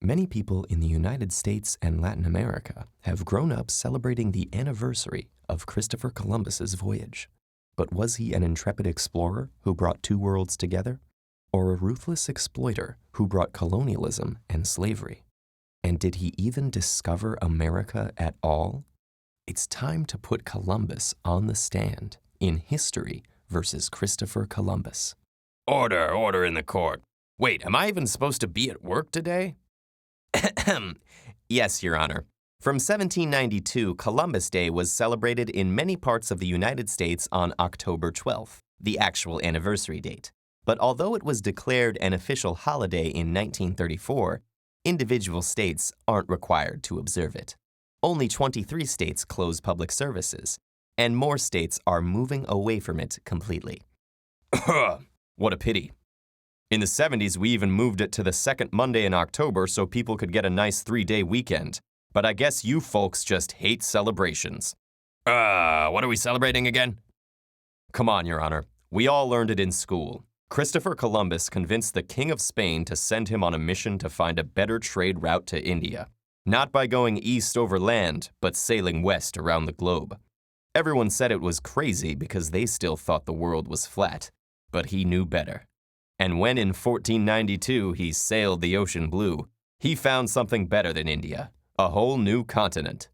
Many people in the United States and Latin America have grown up celebrating the anniversary of Christopher Columbus's voyage. But was he an intrepid explorer who brought two worlds together? Or a ruthless exploiter who brought colonialism and slavery? And did he even discover America at all? It's time to put Columbus on the stand in History versus Christopher Columbus. Order in the court. Wait, am I even supposed to be at work today? Yes, Your Honor. From 1792, Columbus Day was celebrated in many parts of the United States on October 12th, the actual anniversary date. But although it was declared an official holiday in 1934, individual states aren't required to observe it. Only 23 states close public services, and more states are moving away from it completely. What a pity. In the 70s, we even moved it to the second Monday in October so people could get a nice 3-day weekend. But I guess you folks just hate celebrations. What are we celebrating again? Come on, Your Honor. We all learned it in school. Christopher Columbus convinced the King of Spain to send him on a mission to find a better trade route to India. Not by going east over land, but sailing west around the globe. Everyone said it was crazy because they still thought the world was flat. But he knew better. And when in 1492 he sailed the ocean blue, he found something better than India, a whole new continent.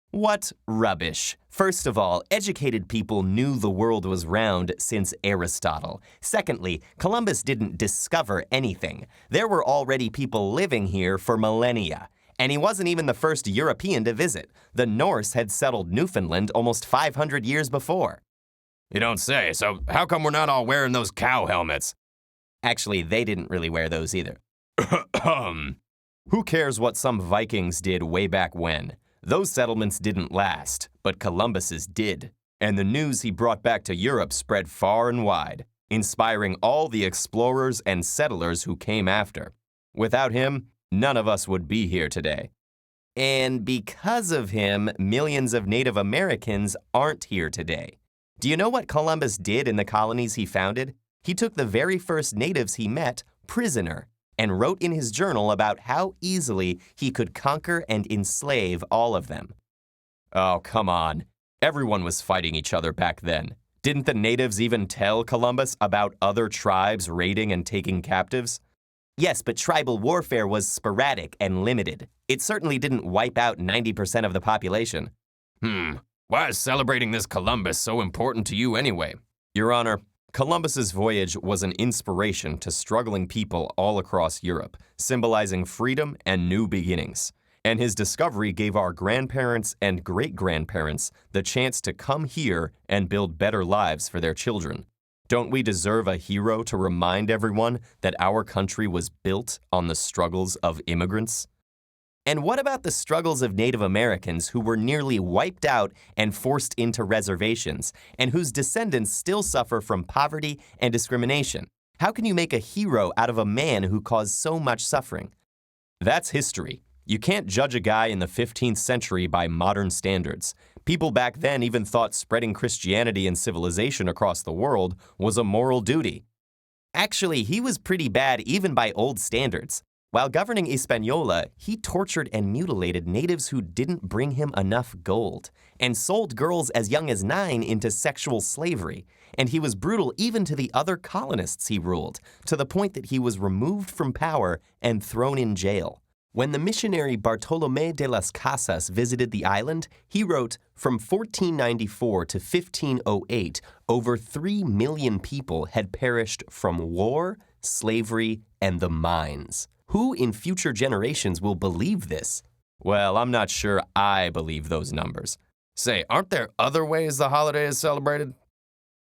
What rubbish. First of all, educated people knew the world was round since Aristotle. Secondly, Columbus didn't discover anything. There were already people living here for millennia. And he wasn't even the first European to visit. The Norse had settled Newfoundland almost 500 years before. You don't say, so how come we're not all wearing those cow helmets? Actually, they didn't really wear those either. Who cares what some Vikings did way back when? Those settlements didn't last, but Columbus's did. And the news he brought back to Europe spread far and wide, inspiring all the explorers and settlers who came after. Without him, none of us would be here today. And because of him, millions of Native Americans aren't here today. Do you know what Columbus did in the colonies he founded? He took the very first natives he met prisoner and wrote in his journal about how easily he could conquer and enslave all of them. Oh, come on. Everyone was fighting each other back then. Didn't the natives even tell Columbus about other tribes raiding and taking captives? Yes, but tribal warfare was sporadic and limited. It certainly didn't wipe out 90% of the population. Why is celebrating this Columbus so important to you anyway? Your Honor, Columbus's voyage was an inspiration to struggling people all across Europe, symbolizing freedom and new beginnings. And his discovery gave our grandparents and great-grandparents the chance to come here and build better lives for their children. Don't we deserve a hero to remind everyone that our country was built on the struggles of immigrants? And what about the struggles of Native Americans who were nearly wiped out and forced into reservations, and whose descendants still suffer from poverty and discrimination? How can you make a hero out of a man who caused so much suffering? That's history. You can't judge a guy in the 15th century by modern standards. People back then even thought spreading Christianity and civilization across the world was a moral duty. Actually, he was pretty bad even by old standards. While governing Hispaniola, he tortured and mutilated natives who didn't bring him enough gold, and sold girls as young as 9 into sexual slavery. And he was brutal even to the other colonists he ruled, to the point that he was removed from power and thrown in jail. When the missionary Bartolomé de las Casas visited the island, he wrote, from 1494 to 1508, over 3 million people had perished from war, slavery, and the mines. Who in future generations will believe this? Well, I'm not sure I believe those numbers. Say, aren't there other ways the holiday is celebrated?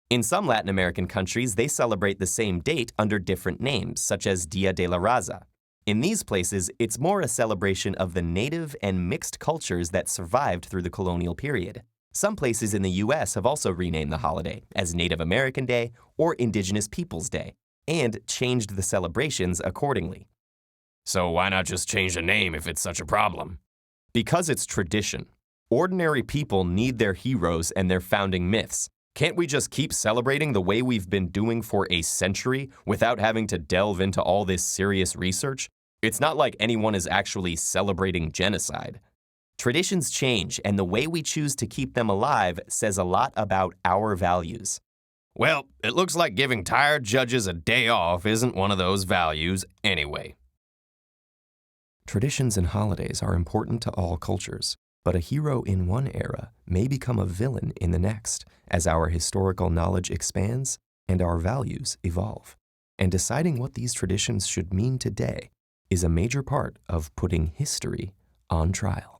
In some Latin American countries, they celebrate the same date under different names, such as Dia de la Raza. In these places, it's more a celebration of the native and mixed cultures that survived through the colonial period. Some places in the U.S. have also renamed the holiday as Native American Day or Indigenous Peoples Day, and changed the celebrations accordingly. So why not just change the name if it's such a problem? Because it's tradition. Ordinary people need their heroes and their founding myths. Can't we just keep celebrating the way we've been doing for a century without having to delve into all this serious research? It's not like anyone is actually celebrating genocide. Traditions change, and the way we choose to keep them alive says a lot about our values. Well, it looks like giving tired judges a day off isn't one of those values anyway. Traditions and holidays are important to all cultures, but a hero in one era may become a villain in the next as our historical knowledge expands and our values evolve. And deciding what these traditions should mean today is a major part of putting history on trial.